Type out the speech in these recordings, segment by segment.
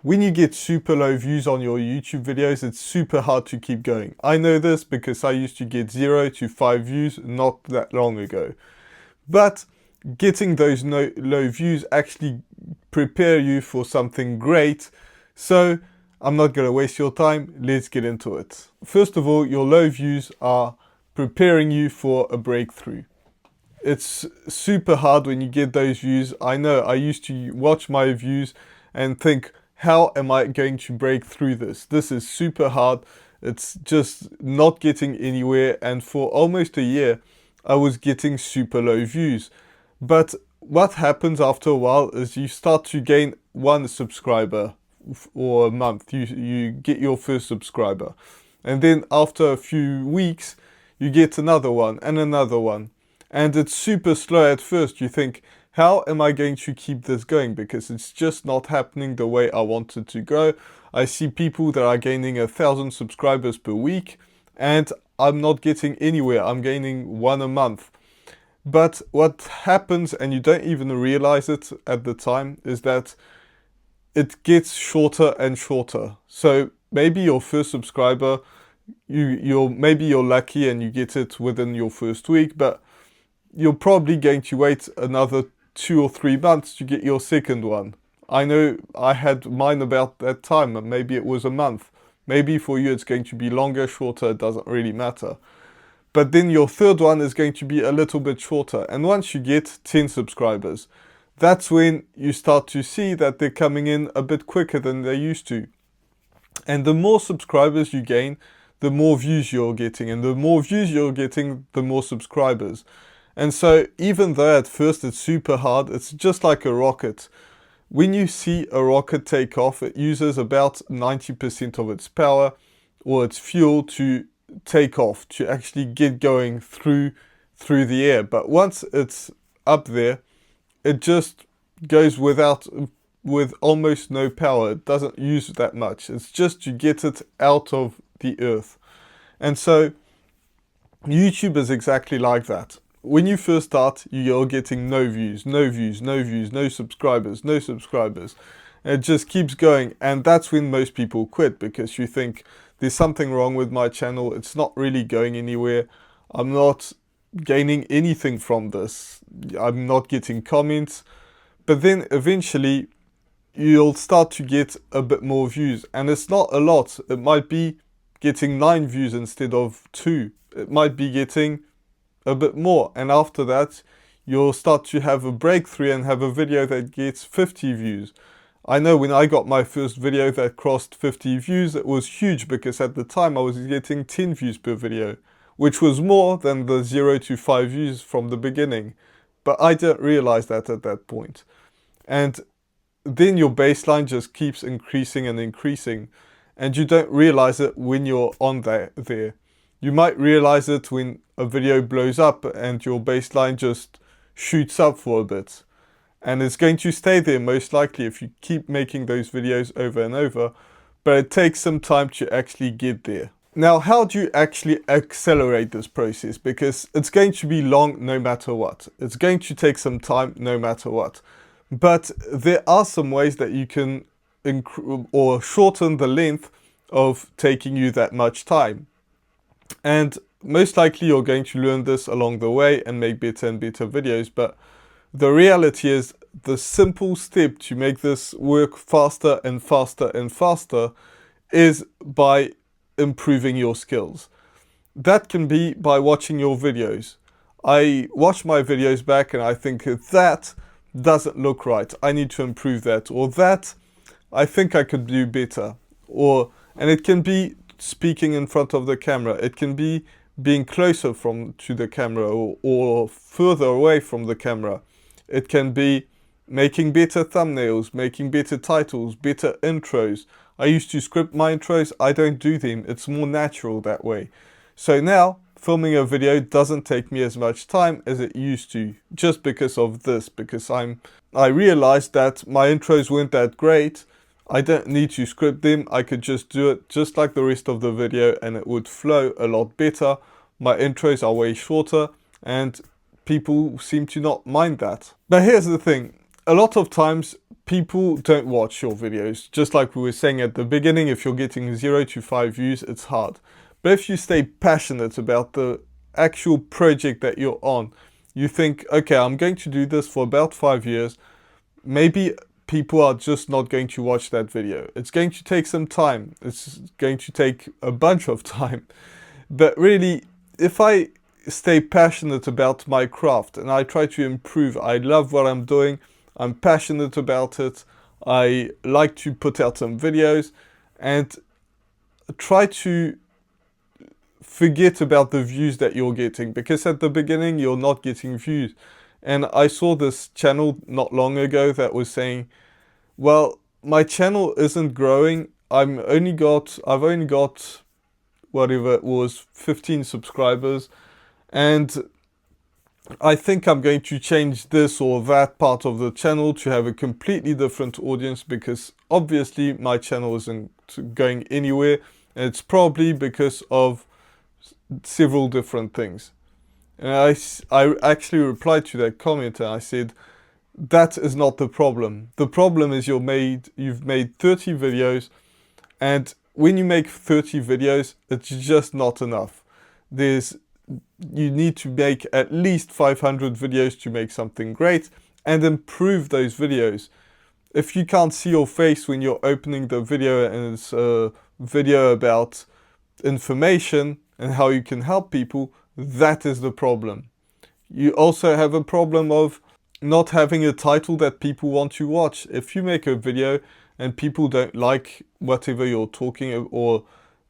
When you get super low views on your YouTube videos, it's super hard to keep going. I know this because I used to get 0 to 5 views not that long ago. But getting those low views actually prepare you for something great. So I'm not going to waste your time. Let's get into it. First of all, your low views are preparing you for a breakthrough. It's super hard when you get those views. I know I used to watch my views and think, how am I going to break through this? This is super hard. It's just not getting anywhere. And for almost a year, I was getting super low views. But what happens after a while is you start to gain one subscriber or a month. You get your first subscriber. And then after a few weeks, you get another one and another one. And it's super slow at first. You think, how am I going to keep this going? Because it's just not happening the way I want it to go. I see people that are gaining 1,000 subscribers per week, and I'm not getting anywhere. I'm gaining one a month. But what happens, and you don't even realize it at the time, is that it gets shorter and shorter. So maybe your first subscriber, maybe you're lucky and you get it within your first week, but you're probably going to wait another 2 or 3 months to get your second one. I know I had mine about that time, and maybe it was a month. Maybe for you it's going to be longer, shorter, it doesn't really matter. But then your third one is going to be a little bit shorter. And once you get 10 subscribers, that's when you start to see that they're coming in a bit quicker than they used to. And the more subscribers you gain, the more views you're getting. And the more views you're getting, the more subscribers. And so even though at first it's super hard, it's just like a rocket. When you see a rocket take off, it uses about 90% of its power or its fuel to take off, to actually get going through the air. But once it's up there, it just goes with almost no power. It doesn't use that much. It's just to get it out of the earth. And so YouTube is exactly like that. When you first start, you're getting no views, no views, no views, no subscribers, no subscribers. And it just keeps going. And that's when most people quit, because you think, there's something wrong with my channel. It's not really going anywhere. I'm not gaining anything from this. I'm not getting comments. But then eventually you'll start to get a bit more views. And it's not a lot. It might be getting 9 views instead of 2. It might be getting a bit more. And after that, you'll start to have a breakthrough and have a video that gets 50 views. I know when I got my first video that crossed 50 views, it was huge, because at the time I was getting 10 views per video, which was more than the 0 to 5 views from the beginning. But I didn't realize that at that point. And then your baseline just keeps increasing and increasing, and you don't realize it when you're on there. You might realize it when a video blows up and your baseline just shoots up for a bit. And it's going to stay there most likely if you keep making those videos over and over, but it takes some time to actually get there. Now, how do you actually accelerate this process? Because it's going to be long no matter what. It's going to take some time no matter what. But there are some ways that you can shorten the length of taking you that much time. And most likely you're going to learn this along the way and make better and better videos, but the reality is the simple step to make this work faster and faster and faster is by improving your skills. That can be by watching your videos. I watch my videos back and I think that doesn't look right. I need to improve that, or that I think I could do better. And it can be speaking in front of the camera. It can be being closer to the camera or further away from the camera. It can be making better thumbnails, making better titles, better intros. I used to script my intros. I don't do them. It's more natural that way. So now filming a video doesn't take me as much time as it used to, just because of this, because I realized that my intros weren't that great. I don't need to script them. I could just do it just like the rest of the video and it would flow a lot better. My intros are way shorter and people seem to not mind that. But here's the thing. A lot of times people don't watch your videos. Just like we were saying at the beginning, if you're getting 0 to 5 views, it's hard. But if you stay passionate about the actual project that you're on, you think, okay, I'm going to do this for about 5 years, maybe people are just not going to watch that video. It's going to take some time. It's going to take a bunch of time. But really, if I stay passionate about my craft and I try to improve, I love what I'm doing, I'm passionate about it, I like to put out some videos and try to forget about the views that you're getting, because at the beginning you're not getting views. And I saw this channel not long ago that was saying, well, my channel isn't growing. I've only got whatever it was, 15 subscribers, and I think I'm going to change this or that part of the channel to have a completely different audience, because obviously my channel isn't going anywhere, and it's probably because of several different things. And I actually replied to that comment and I said, that is not the problem. The problem is you've made 30 videos, and when you make 30 videos, it's just not enough. You need to make at least 500 videos to make something great and improve those videos. If you can't see your face when you're opening the video and it's a video about information and how you can help people, that is the problem. You also have a problem of not having a title that people want to watch. If you make a video and people don't like whatever you're talking, or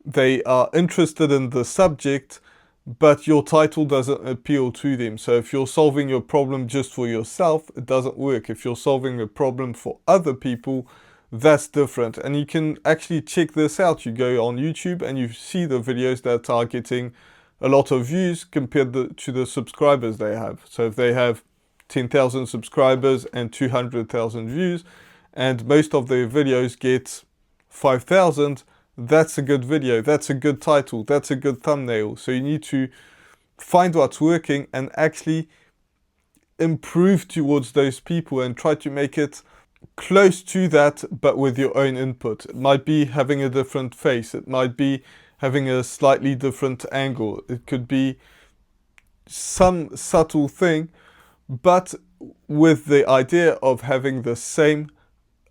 they are interested in the subject, but your title doesn't appeal to them. So if you're solving your problem just for yourself, it doesn't work. If you're solving a problem for other people, that's different. And you can actually check this out. You go on YouTube and you see the videos that are getting a lot of views compared to the subscribers they have. So if they have 10,000 subscribers and 200,000 views, and most of their videos get 5,000, that's a good video, that's a good title, that's a good thumbnail. So you need to find what's working and actually improve towards those people and try to make it close to that, but with your own input. It might be having a different face, it might be having a slightly different angle, it could be some subtle thing, but with the idea of having the same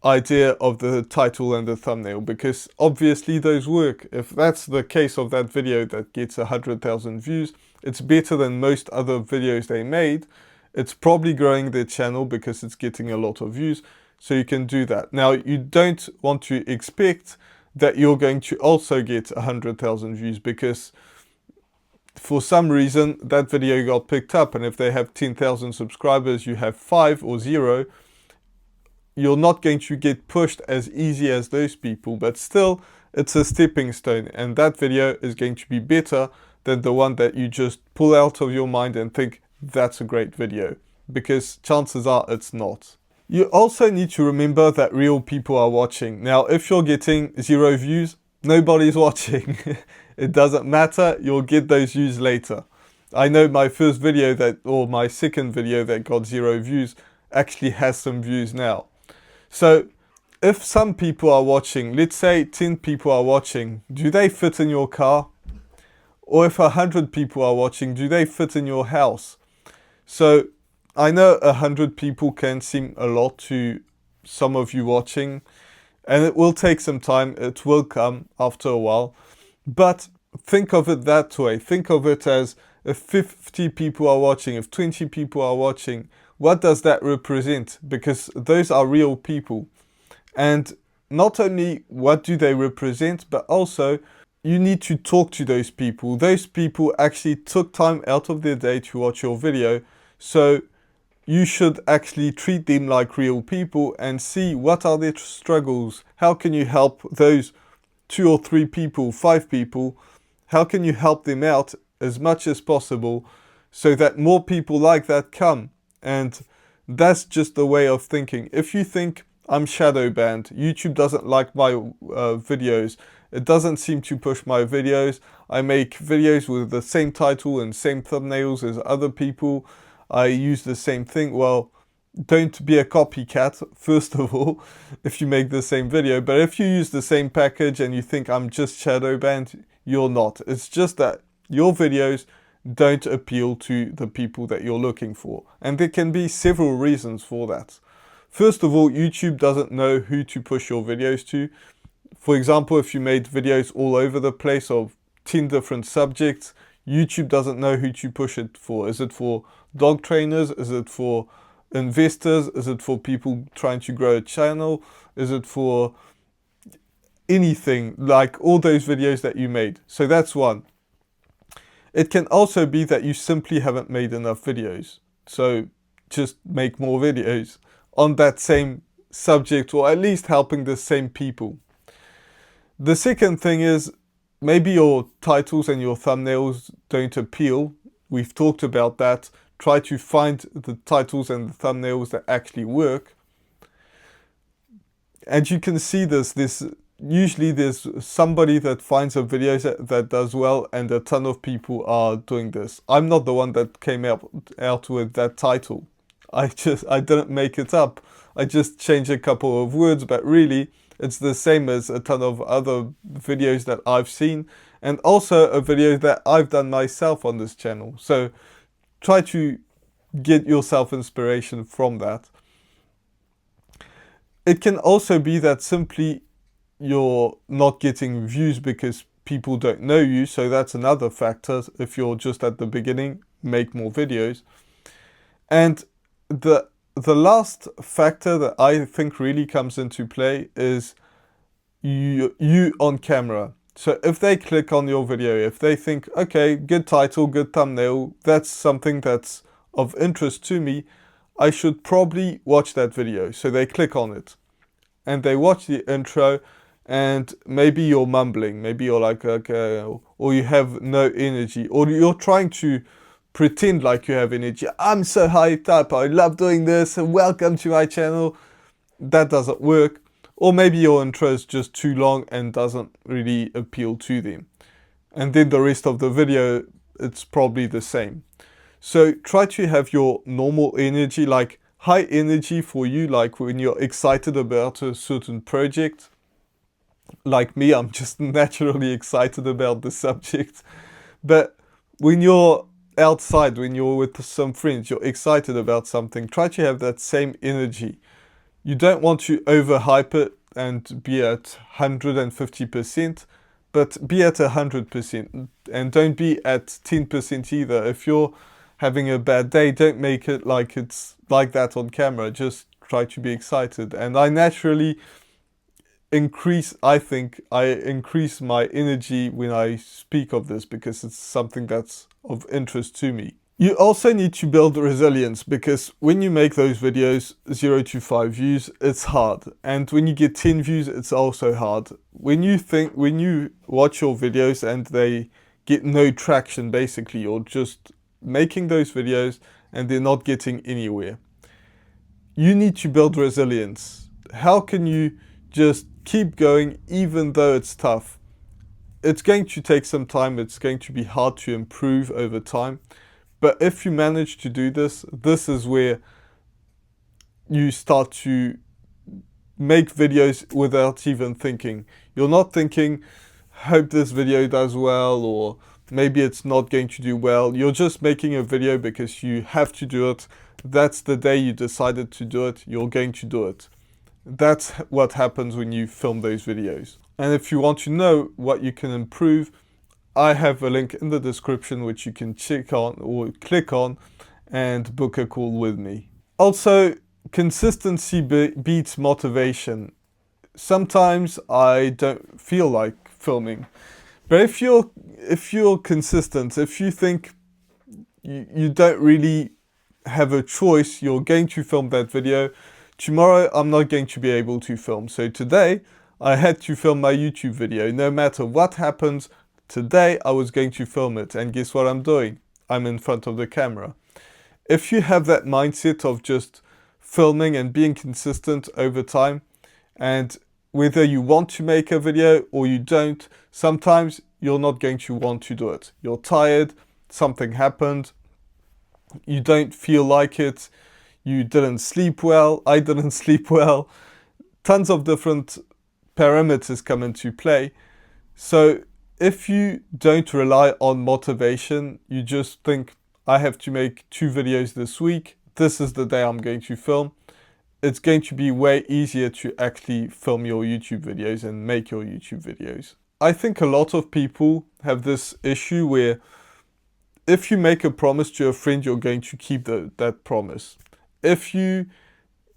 idea of the title and the thumbnail, because obviously those work. If that's the case of that video that gets 100,000 views, it's better than most other videos they made. It's probably growing their channel because it's getting a lot of views, so you can do that. Now, you don't want to expect that you're going to also get 100,000 views, because for some reason that video got picked up, and if they have 10,000 subscribers, you have 5 or 0, you're not going to get pushed as easy as those people, but still it's a stepping stone, and that video is going to be better than the one that you just pull out of your mind and think that's a great video, because chances are it's not. You also need to remember that real people are watching. Now, if you're getting 0 views, nobody's watching. It doesn't matter, you'll get those views later. I know my first video or my second video that got 0 views actually has some views now. So if some people are watching, let's say 10 people are watching, do they fit in your car? Or if 100 people are watching, do they fit in your house? So I know 100 people can seem a lot to some of you watching, and it will take some time, it will come after a while, but think of it that way. Think of it as if 50 people are watching, if 20 people are watching, what does that represent? Because those are real people. And not only what do they represent, but also you need to talk to those people. Those people actually took time out of their day to watch your video. So you should actually treat them like real people and see what are their struggles. How can you help those 2 or 3 people, 5 people? How can you help them out as much as possible so that more people like that come? And that's just the way of thinking. If you think I'm shadow banned, YouTube doesn't like my videos, it doesn't seem to push my videos, I make videos with the same title and same thumbnails as other people, I use the same thing, well, don't be a copycat, first of all, if you make the same video. But if you use the same package and you think I'm just shadow banned, you're not. It's just that your videos don't appeal to the people that you're looking for. And there can be several reasons for that. First of all, YouTube doesn't know who to push your videos to. For example, if you made videos all over the place of 10 different subjects, YouTube doesn't know who to push it for. Is it for dog trainers? Is it for investors? Is it for people trying to grow a channel? Is it for anything, like all those videos that you made? So that's one. It can also be that you simply haven't made enough videos. So just make more videos on that same subject, or at least helping the same people. The second thing is maybe your titles and your thumbnails don't appeal. We've talked about that. Try to find the titles and the thumbnails that actually work. And you can see this usually there's somebody that finds a video that does well, and a ton of people are doing this. I'm not the one that came out with that title. I didn't make it up. I just changed a couple of words, but really it's the same as a ton of other videos that I've seen, and also a video that I've done myself on this channel. So try to get yourself inspiration from that. It can also be that simply you're not getting views because people don't know you. So that's another factor. If you're just at the beginning, make more videos. And the last factor that I think really comes into play is you on camera. So if they click on your video, if they think, okay, good title, good thumbnail, that's something that's of interest to me, I should probably watch that video. So they click on it and they watch the intro, and maybe you're mumbling, maybe you're like, okay, or you have no energy, or you're trying to pretend like you have energy. I'm so hyped up, I love doing this, and welcome to my channel. That doesn't work. Or maybe your intro is just too long and doesn't really appeal to them. And then the rest of the video, it's probably the same. So try to have your normal energy, like high energy for you, like when you're excited about a certain project. Like me, I'm just naturally excited about the subject. But when you're outside, when you're with some friends, you're excited about something, try to have that same energy. You don't want to overhype it and be at 150%, but be at 100%, and don't be at 10% either. If you're having a bad day, don't make it like it's like that on camera. Just try to be excited. And I naturally increase my energy when I speak of this, because it's something that's of interest to me. You also need to build resilience, because when you make those videos 0 to 5 views, it's hard. And when you get 10 views, it's also hard. When you watch your videos and they get no traction, basically, you're just making those videos and they're not getting anywhere. You need to build resilience. How can you just keep going even though it's tough? It's going to take some time. It's going to be hard to improve over time. But if you manage to do this, this is where you start to make videos without even thinking. You're not thinking, hope this video does well, or maybe it's not going to do well. You're just making a video because you have to do it. That's the day you decided to do it. You're going to do it. That's what happens when you film those videos. And if you want to know what you can improve, I have a link in the description which you can check on or click on and book a call with me. Also, consistency beats motivation. Sometimes I don't feel like filming, but if you're consistent, if you think you don't really have a choice, you're going to film that video. Tomorrow I'm not going to be able to film, so today I had to film my YouTube video. No matter what happens, today I was going to film it, and guess what I'm doing? I'm in front of the camera. If you have that mindset of just filming and being consistent over time, and whether you want to make a video or you don't, sometimes you're not going to want to do it. You're tired, something happened, you don't feel like it, you didn't sleep well, I didn't sleep well. Tons of different parameters come into play. So if you don't rely on motivation, you just think, I have to make 2 videos this week, this is the day I'm going to film, it's going to be way easier to actually film your YouTube videos and make your YouTube videos. I think a lot of people have this issue where if you make a promise to a friend, you're going to keep that promise. If you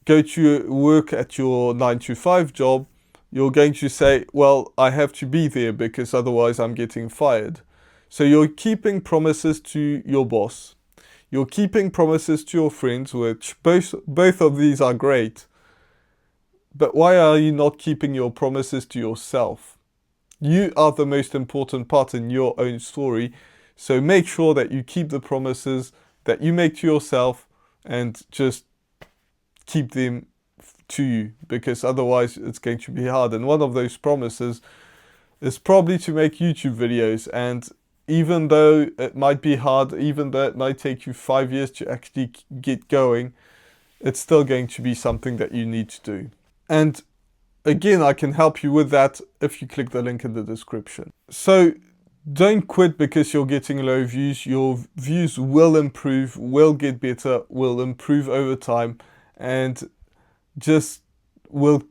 go to work at your 9-to-5 job, you're going to say, well, I have to be there because otherwise I'm getting fired. So you're keeping promises to your boss. You're keeping promises to your friends, which both of these are great. But why are you not keeping your promises to yourself? You are the most important part in your own story. So make sure that you keep the promises that you make to yourself and just keep them to you, because otherwise it's going to be hard. And one of those promises is probably to make YouTube videos. And even though it might be hard, even though it might take you 5 years to actually get going, it's still going to be something that you need to do. And again, I can help you with that if you click the link in the description. So don't quit because you're getting low views. Your views will improve, will get better, will improve over time, and just will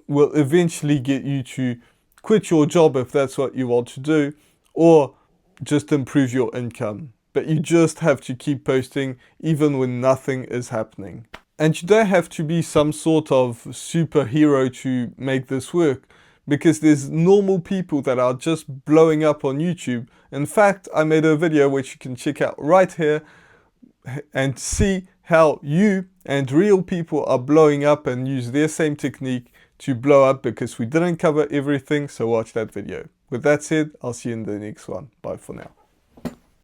eventually get you to quit your job if that's what you want to do, or just improve your income. But you just have to keep posting even when nothing is happening. And you don't have to be some sort of superhero to make this work, because there's normal people that are just blowing up on YouTube. In fact, I made a video which you can check out right here and see how you and real people are blowing up and use their same technique to blow up, because we didn't cover everything, so watch that video. With that said, I'll see you in the next one. Bye for now.